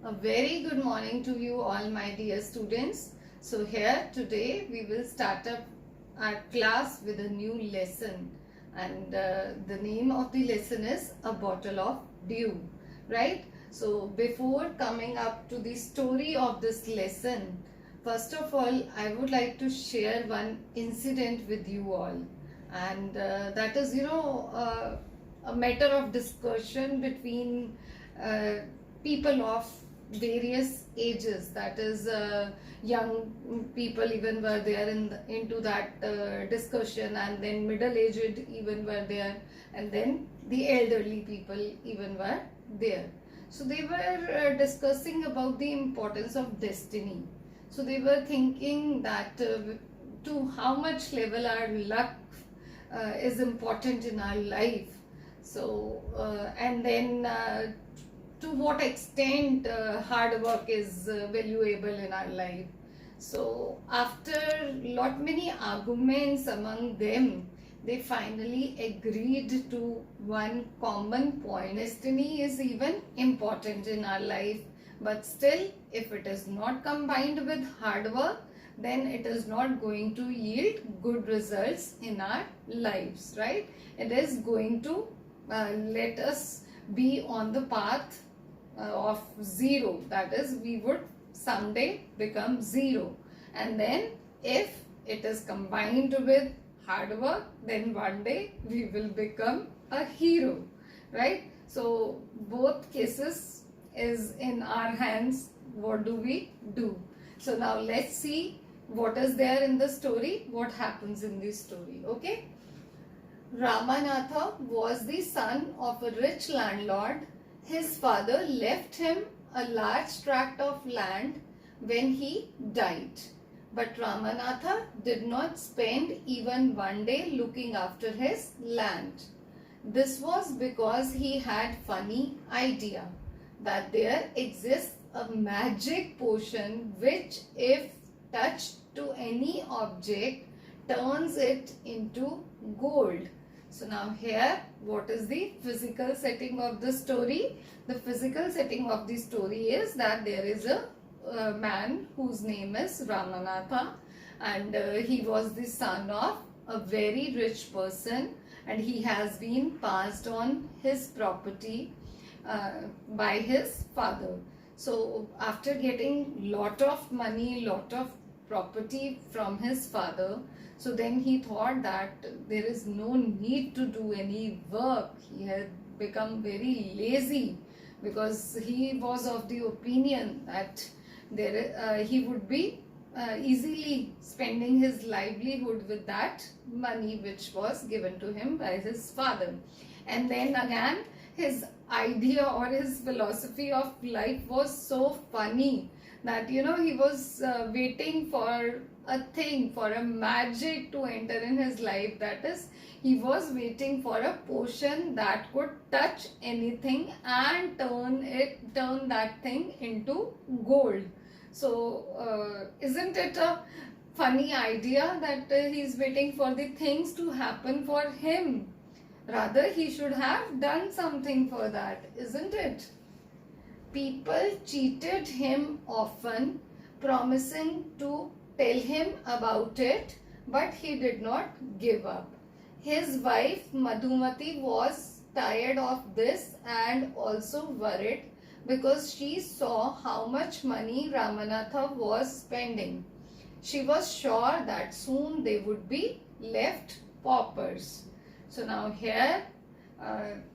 A very good morning to you all, my dear students. So here today we will start up our class with a new lesson, and the name of the lesson is A Bottle of Dew, right? So before coming up to the story of this lesson, first of all I would like to share one incident with you all, and that is a matter of discussion between people of various ages, that is young people even were there into that discussion, and then middle aged even were there, and then the elderly people even were there. So they were discussing about the importance of destiny. So they were thinking that to how much level our luck is important in our life. So and then to what extent hard work is valuable in our life. So after lot many arguments among them, they finally agreed to one common point. Destiny is even important in our life, but still if it is not combined with hard work, then it is not going to yield good results in our lives, right? It is going to let us be on the path of zero, that is we would someday become zero. And then if it is combined with hard work, then one day we will become a hero, right? So both cases is in our hands. What do we do? So now let's see what is there in the story, what happens in this story. Okay, Ramanatha was the son of a rich landlord. His father left him a large tract of land when he died. But Ramanatha did not spend even one day looking after his land. This was because he had funny idea that there exists a magic potion which, if touched to any object, turns it into gold. So now here, what is the physical setting of the story? The physical setting of the story is that there is a man whose name is Ramanatha, and he was the son of a very rich person, and he has been passed on his property by his father. So after getting lot of money, lot of property from his father, so then he thought that there is no need to do any work. He had become very lazy because he was of the opinion that he would be easily spending his livelihood with that money which was given to him by his father. And then again, his idea or his philosophy of life was so funny that he was waiting for a thing, for a magic to enter in his life. That is, he was waiting for a potion that could touch anything and turn that thing into gold. So isn't it a funny idea that he's waiting for the things to happen for him? Rather, he should have done something for that, isn't it? People cheated him often, promising to tell him about it, but he did not give up. His wife Madhumati was tired of this and also worried because she saw how much money Ramanatha was spending. She was sure that soon they would be left paupers. So now here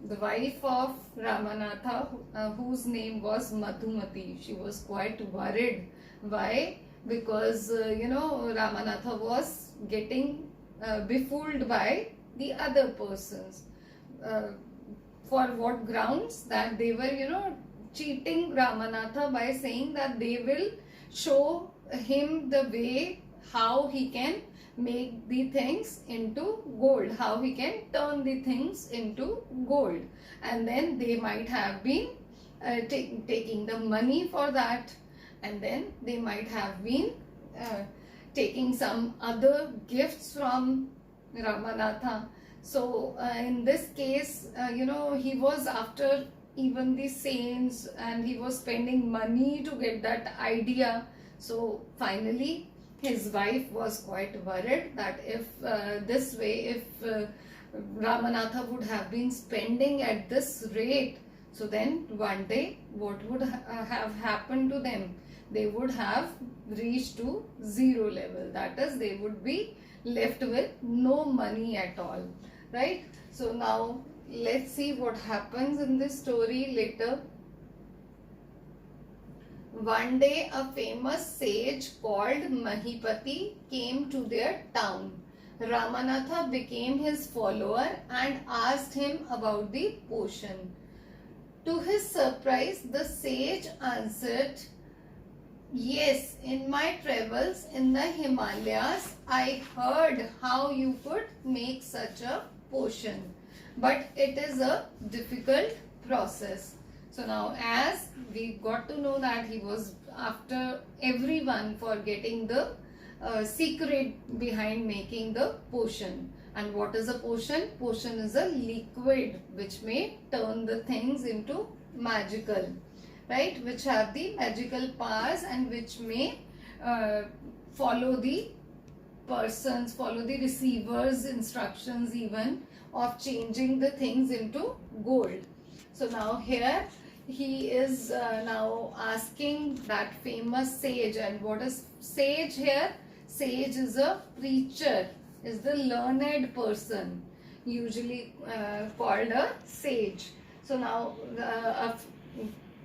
the wife of Ramanatha, whose name was Madhumati, she was quite worried. Why? Because Ramanatha was getting befooled by the other persons. For what grounds? That they were cheating Ramanatha by saying that they will show him the way how he can make the things into gold, how he can turn the things into gold, and then they might have been taking the money for that, and then they might have been taking some other gifts from Ramanatha. So in this case, he was after even the saints, and he was spending money to get that idea. So finally his wife was quite worried that if this way, if Ramanatha would have been spending at this rate, so then one day what would have happened to them? They would have reached to zero level. That is, they would be left with no money at all, right? So now let's see what happens in this story later. One day a famous sage called Mahipati came to their town. Ramanatha became his follower and asked him about the potion. To his surprise, the sage answered, "Yes, in my travels in the Himalayas, I heard how you could make such a potion, but it is a difficult process." So now, as we got to know that he was after everyone for getting the secret behind making the potion. And what is a potion? Potion is a liquid which may turn the things into magical, right? Which have the magical powers and which may follow the persons, follow the receiver's instructions even of changing the things into gold. So now here he is now asking that famous sage. And what is sage here? Sage is a preacher, is the learned person, usually called a sage. So now a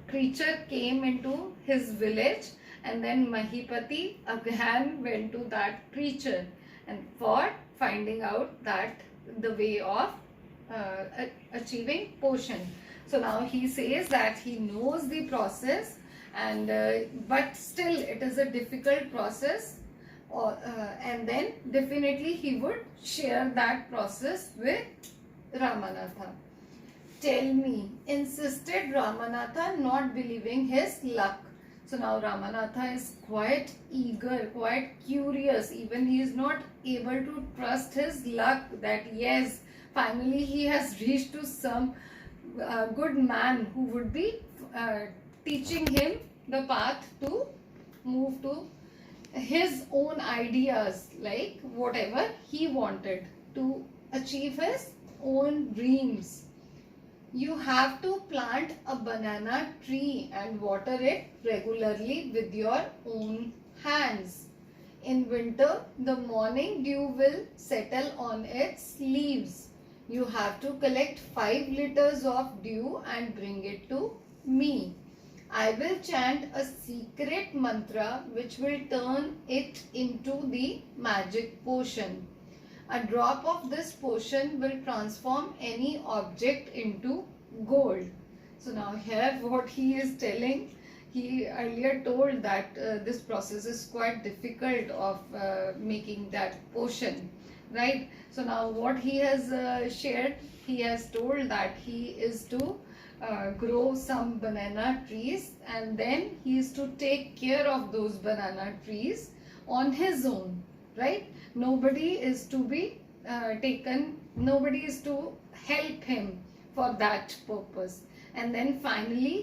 creature came into his village, and then Mahipati again went to that creature and for finding out that the way of achieving potion. So now he says that he knows the process, and but still it is a difficult process, and then definitely he would share that process with Ramanatha. "Tell me," insisted Ramanatha, not believing his luck. So now Ramanatha is quite eager, quite curious. Even he is not able to trust his luck that yes, finally he has reached to some good man who would be teaching him the path to move to his own ideas, like whatever he wanted to achieve his own dreams. "You have to plant a banana tree and water it regularly with your own hands. In winter, the morning dew will settle on its leaves. You have to collect 5 liters of dew and bring it to me. I will chant a secret mantra which will turn it into the magic potion. A drop of this potion will transform any object into gold." So now here what he is telling, he earlier told that this process is quite difficult of making that potion, right? So now what he has shared, he has told that he is to grow some banana trees, and then he is to take care of those banana trees on his own, right? Nobody is to be nobody is to help him for that purpose. And then finally,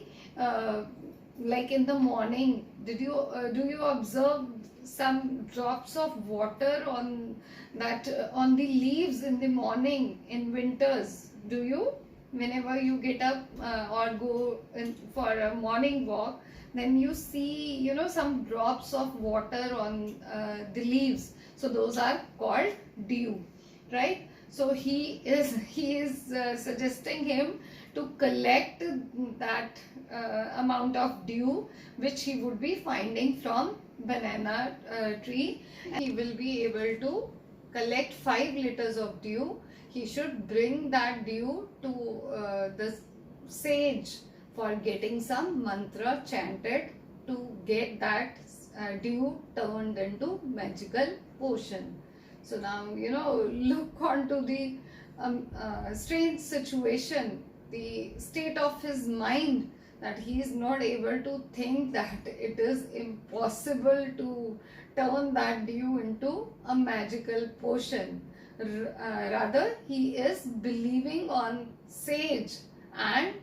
like in the morning, do you observe some drops of water on that on the leaves in the morning in winters? Do you? Whenever you get up or go in for a morning walk, then you see some drops of water on the leaves. So those are called dew, right? So he is suggesting him to collect that amount of dew which he would be finding from banana tree. He will be able to collect 5 liters of dew. He should bring that dew to the sage for getting some mantra chanted to get that dew turned into magical potion. So now look onto the strange situation, the state of his mind, that he is not able to think that it is impossible to turn that dew into a magical potion. Rather, he is believing on sage and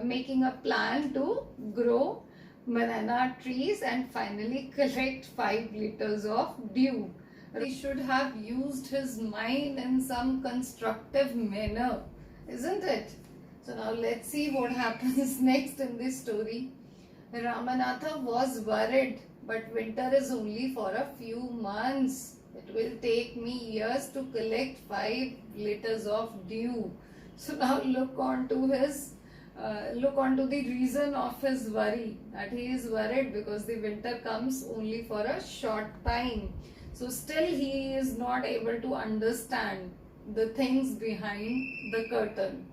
making a plan to grow banana trees and finally collect 5 liters of dew. He should have used his mind in some constructive manner, isn't it? So now let's see what happens next in this story. Ramanatha was worried, but winter is only for a few months. It will take me years to collect 5 liters of dew. So now look on to the reason of his worry, that he is worried because the winter comes only for a short time. So still he is not able to understand the things behind the curtain.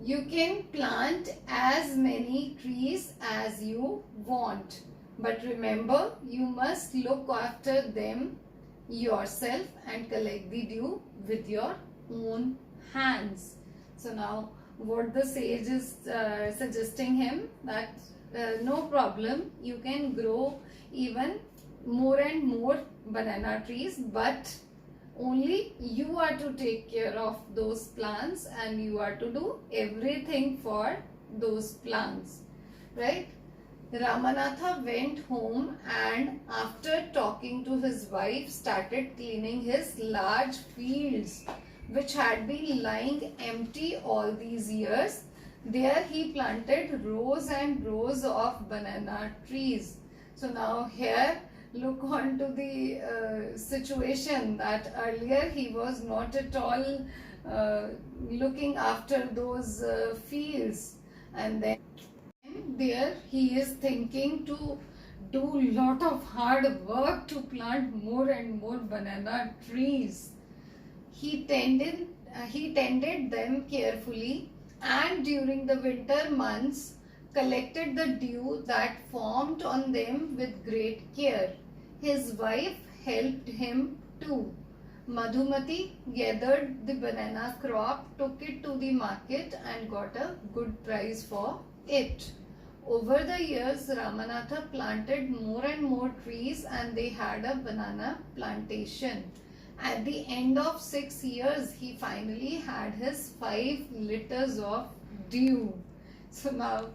You can plant as many trees as you want, but remember, you must look after them yourself and collect the dew with your own hands. So now what the sage is suggesting him, that no problem, you can grow even more and more banana trees, but only you are to take care of those plants and you are to do everything for those plants, right? Ramanatha went home and after talking to his wife started cleaning his large fields which had been lying empty all these years. There he planted rows and rows of banana trees. So now here look on to the situation that earlier he was not at all looking after those fields, and then there he is thinking to do lot of hard work to plant more and more banana trees. He tended them carefully and during the winter months collected the dew that formed on them with great care. His wife helped him too. Madhumati gathered the banana crop, took it to the market and got a good price for it. Over the years, Ramanatha planted more and more trees and they had a banana plantation. At the end of 6 years, he finally had his 5 liters of dew. So now,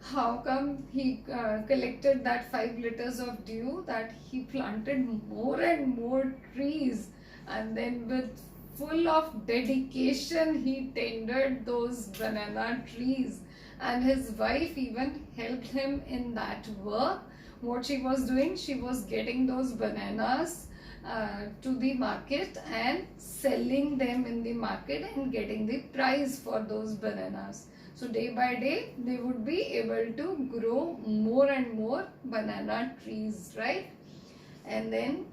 how come he collected that 5 liters of dew? That he planted more and more trees, and then with full of dedication he tended those banana trees, and his wife even helped him in that work. What she was doing, she was getting those bananas to the market and selling them in the market and getting the price for those bananas. So day by day they would be able to grow more and more banana trees, right? And then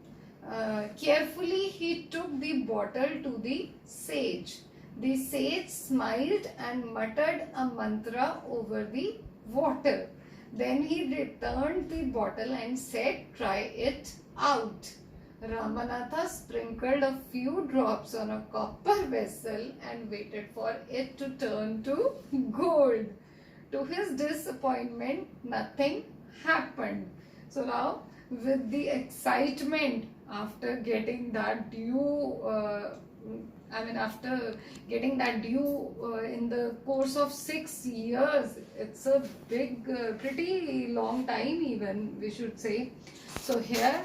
carefully he took the bottle to the sage. The sage smiled and muttered a mantra over the water. Then he returned the bottle and said, "Try it out." Ramanatha sprinkled a few drops on a copper vessel and waited for it to turn to gold. To his disappointment, nothing happened. So now, with the excitement after getting that dew, after getting that dew in the course of 6 years, it's a big, pretty long time even, we should say. So here,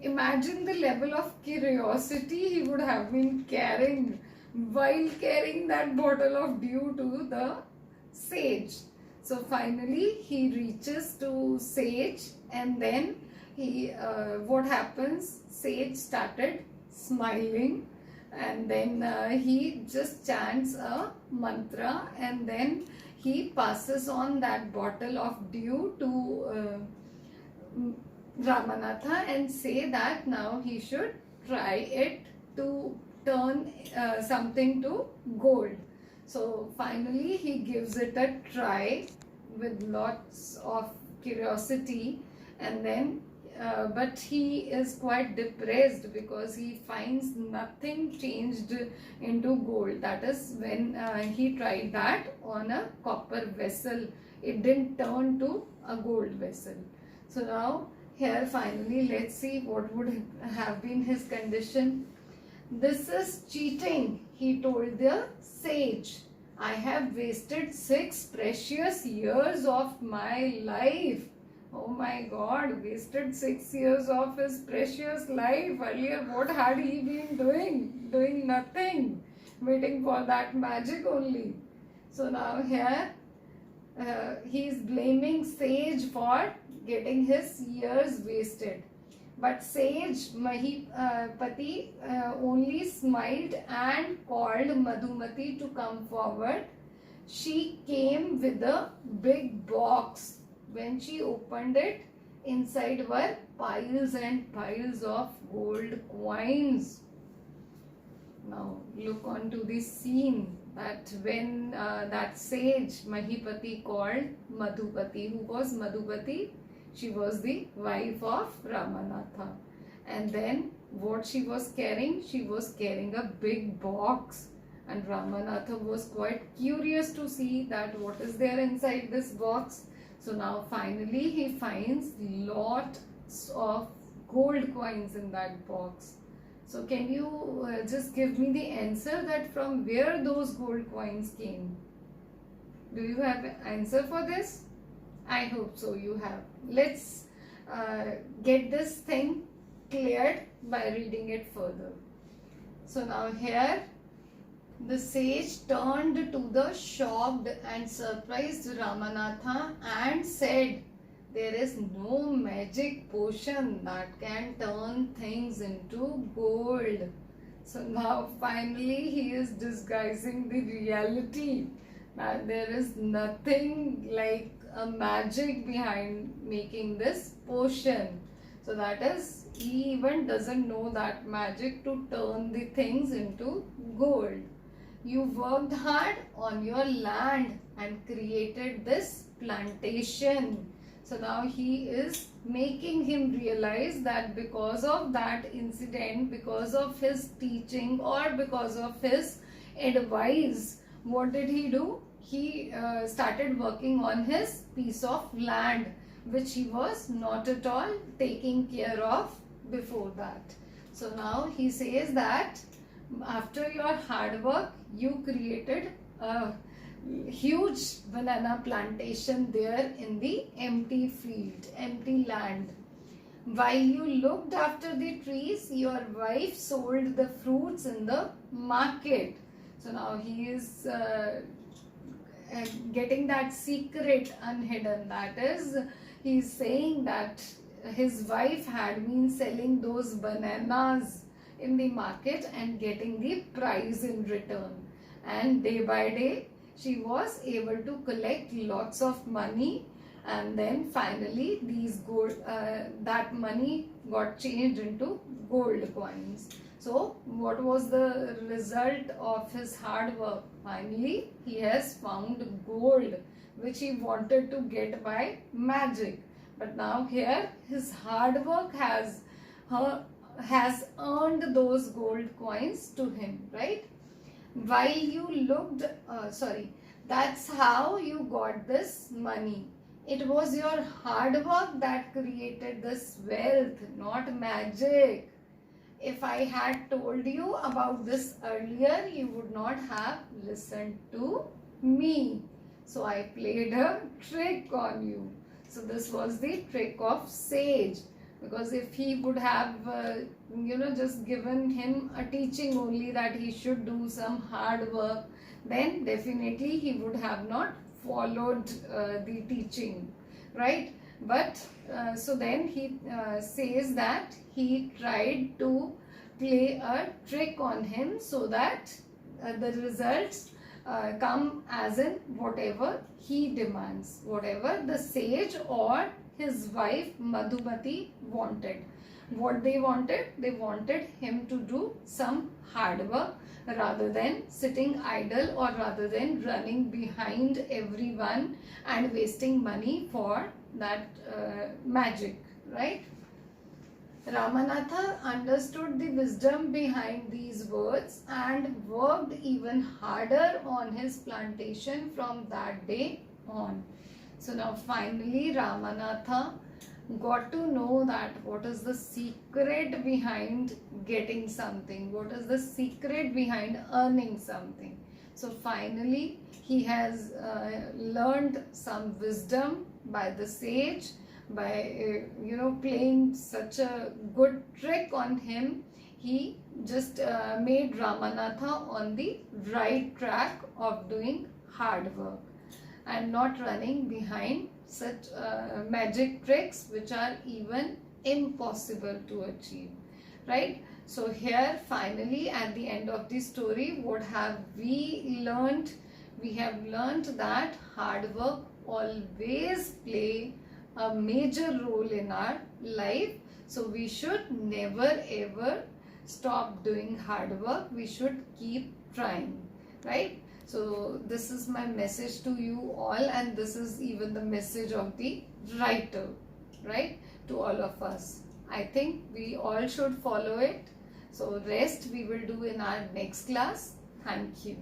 imagine the level of curiosity he would have been carrying while carrying that bottle of dew to the sage. So finally he reaches to sage, and then what happens, sage started smiling, and then he just chants a mantra, and then he passes on that bottle of dew to Ramanatha and say that now he should try it to turn something to gold. So finally he gives it a try with lots of curiosity, and then but he is quite depressed because he finds nothing changed into gold. That is when he tried that on a copper vessel. It didn't turn to a gold vessel. So now here finally let's see what would have been his condition. "This is cheating," he told the sage. I have wasted 6 precious years of my life. Oh my God, wasted 6 years of his precious life. Earlier, what had he been doing? Doing nothing, waiting for that magic only. So now here, he is blaming Sage for getting his years wasted. But sage Mahipati only smiled and called Madhumati to come forward. She came with a big box. When she opened it, inside were piles and piles of gold coins. Now look onto the scene that when that sage Mahipati called Madhupati. Who was Madhupati? She was the wife of Ramanatha. And then what she was carrying? She was carrying a big box. And Ramanatha was quite curious to see that what is there inside this box. So now finally he finds lots of gold coins in that box. So can you just give me the answer that from where those gold coins came? Do you have an answer for this? I hope so you have. Let's get this thing cleared by reading it further. So now here the sage turned to the shocked and surprised Ramanatha and said, there is no magic potion that can turn things into gold. So now finally he is disguising the reality that there is nothing like a magic behind making this potion. So that is, he even doesn't know that magic to turn the things into gold. You worked hard on your land and created this plantation. So now he is making him realize that because of that incident, because of his teaching or because of his advice, what did he do? He started working on his piece of land which he was not at all taking care of before that. So now he says that after your hard work, you created a huge banana plantation there in the empty field, empty land. While you looked after the trees, your wife sold the fruits in the market. So now he is getting that secret unhidden. That is, he is saying that his wife had been selling those bananas in the market and getting the price in return. And day by day, she was able to collect lots of money, and then finally these gold that money got changed into gold coins. So what was the result of his hard work? Finally he has found gold which he wanted to get by magic. But now here his hard work has earned those gold coins to him, right? While you looked, that's how you got this money. It was your hard work that created this wealth, not magic. If I had told you about this earlier, you would not have listened to me. So I played a trick on you. So this was the trick of sage. Because if he would have, just given him a teaching only that he should do some hard work, then definitely he would have not followed the teaching, right? But so then he says that he tried to play a trick on him so that the results come as in whatever he demands, whatever the sage or his wife Madhumati wanted. What they wanted? They wanted him to do some hard work rather than sitting idle or rather than running behind everyone and wasting money for that magic, right? Ramanatha understood the wisdom behind these words and worked even harder on his plantation from that day on. So now finally Ramanatha got to know that what is the secret behind getting something, what is the secret behind earning something. So finally he has learned some wisdom by the sage, by playing such a good trick on him. He just made Ramanatha on the right track of doing hard work and not running behind such magic tricks which are even impossible to achieve, right? So here finally at the end of the story, what have we learned? We have learned that hard work always play a major role in our life. So we should never ever stop doing hard work. We should keep trying, right? So this is my message to you all, and this is even the message of the writer, right, to all of us. I think we all should follow it. So rest we will do in our next class. Thank you.